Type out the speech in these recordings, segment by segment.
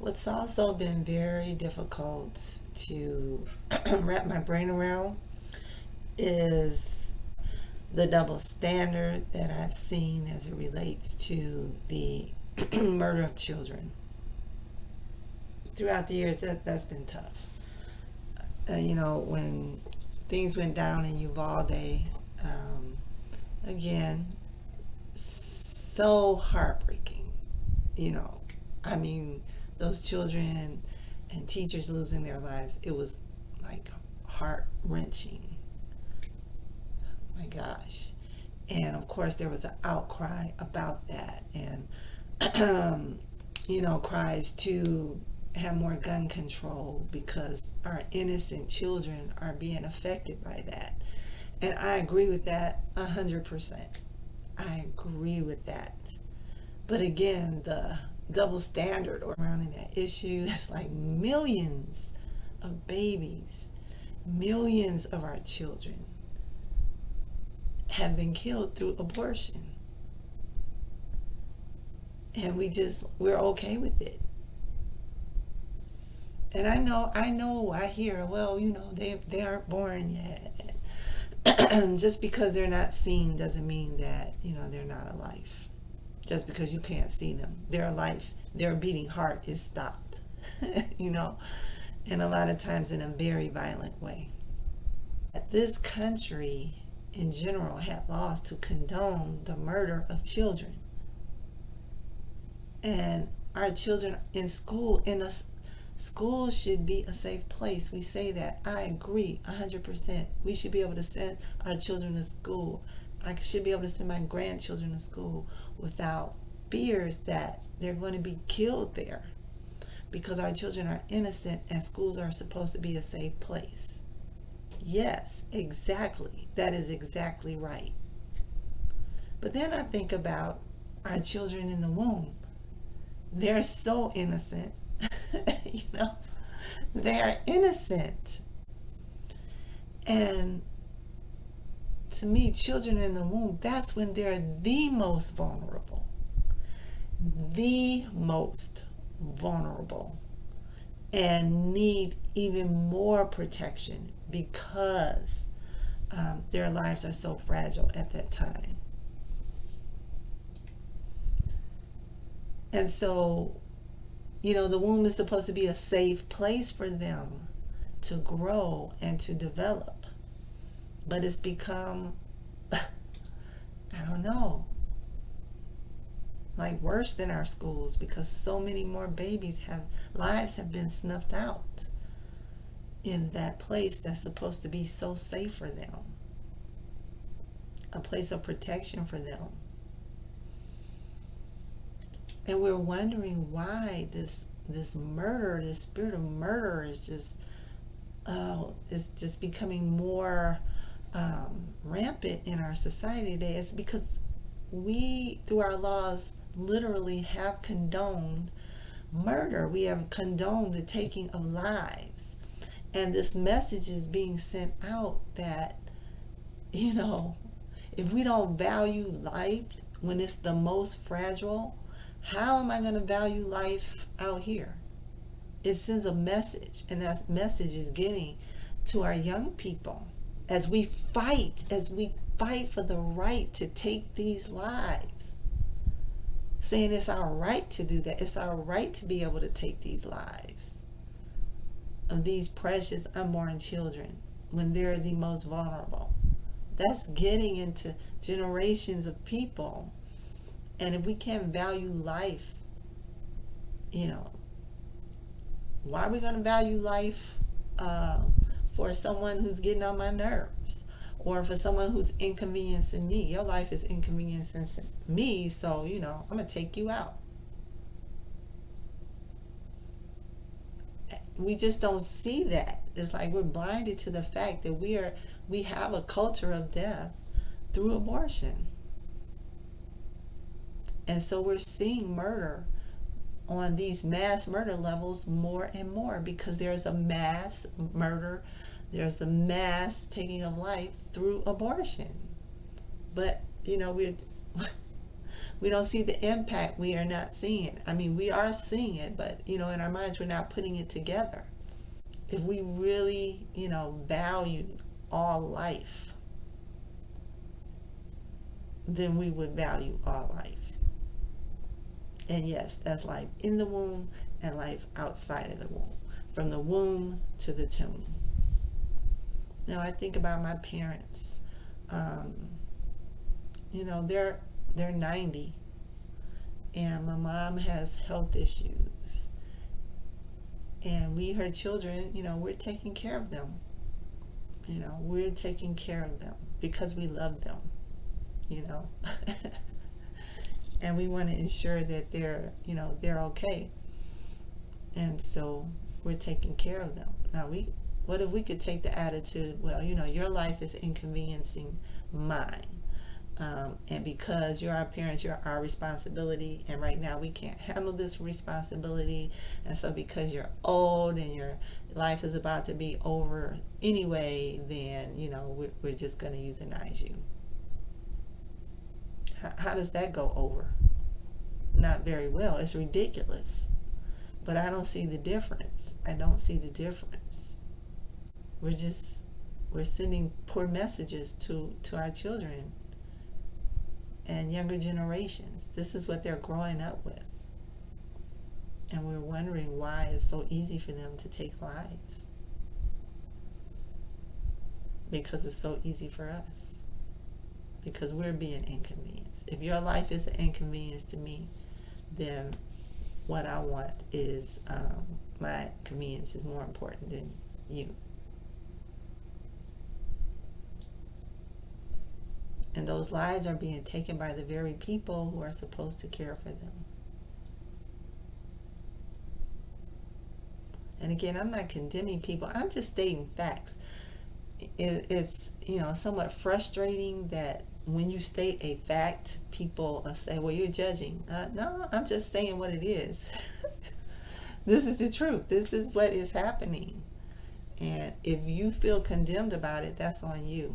What's also been very difficult to wrap my brain around is the double standard that I've seen as it relates to the murder of children. Throughout the years, that's been tough. When things went down in Uvalde, um, again, so heartbreaking. You know, I mean, those children and teachers losing their lives, it was like heart wrenching. My gosh. And of course, there was an outcry about that, and cries to have more gun control because our innocent children are being affected by that. And I agree with that 100%. I agree with that. But again, the double standard around in that issue is like millions of babies, millions of our children have been killed through abortion. And we're okay with it. And I hear, well, they aren't born yet. Just because they're not seen doesn't mean that, they're not alive. Just because you can't see them, their life, their beating heart is stopped, you know, and a lot of times in a very violent way. This country in general had laws to condone the murder of children. And our children in school, school should be a safe place. We say that. I agree 100%. We should be able to send our children to school. I should be able to send my grandchildren to school without fears that they're going to be killed there, because our children are innocent and schools are supposed to be a safe place. Yes, exactly. That is exactly right. But then I think about our children in the womb. They're so innocent. you know, they are innocent. And to me, children in the womb, that's when they're the most vulnerable. The most vulnerable. And need even more protection because their lives are so fragile at that time. And so, the womb is supposed to be a safe place for them to grow and to develop. But it's become, I don't know, like worse than our schools, because so many more lives have been snuffed out in that place that's supposed to be so safe for them, a place of protection for them. And we're wondering why this murder, this spirit of murder is just becoming more rampant in our society today. It's because we, through our laws, literally have condoned murder. We have condoned the taking of lives. And this message is being sent out that, if we don't value life when it's the most fragile, how am I going to value life out here? It sends a message, and that message is getting to our young people as we fight for the right to take these lives, saying it's our right to do that. It's our right to be able to take these lives of these precious unborn children when they're the most vulnerable. That's getting into generations of people. And if we can't value life, why are we going to value life for someone who's getting on my nerves, or for someone who's inconveniencing me? Your life is inconveniencing me, so I'm going to take you out. We just don't see that. It's like we're blinded to the fact that we have a culture of death through abortion. And so we're seeing murder on these mass murder levels more and more, because there's a mass murder, there's a mass taking of life through abortion. But we're We don't see the impact. We are not seeing it. I mean, we are seeing it, but in our minds, we're not putting it together. If we really, valued all life, then we would value all life. And yes, that's life in the womb and life outside of the womb, from the womb to the tomb. Now I think about my parents. Um, they're 90, and my mom has health issues, and we, her children, we're taking care of them. We're taking care of them because we love them. You know, and we want to ensure that they're okay, and so we're taking care of them. Now, what if we could take the attitude, well, your life is inconveniencing mine, and because you're our parents, you're our responsibility, and right now we can't handle this responsibility, and so because you're old and your life is about to be over anyway, then we're just going to euthanize you. How does that go over? Not very well. It's ridiculous. But I don't see the difference. I don't see the difference. We're sending poor messages to our children and younger generations. This is what they're growing up with. And we're wondering why it's so easy for them to take lives. Because it's so easy for us. Because we're being inconvenienced. If your life is an inconvenience to me, then what I want is my convenience is more important than you. And those lives are being taken by the very people who are supposed to care for them. And again, I'm not condemning people. I'm just stating facts. It's somewhat frustrating that when you state a fact, people say, well, you're judging. No, I'm just saying what it is. This is the truth. This is what is happening. And if you feel condemned about it, that's on you.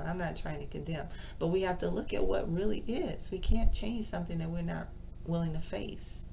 I'm not trying to condemn. But we have to look at what really is. We can't change something that we're not willing to face.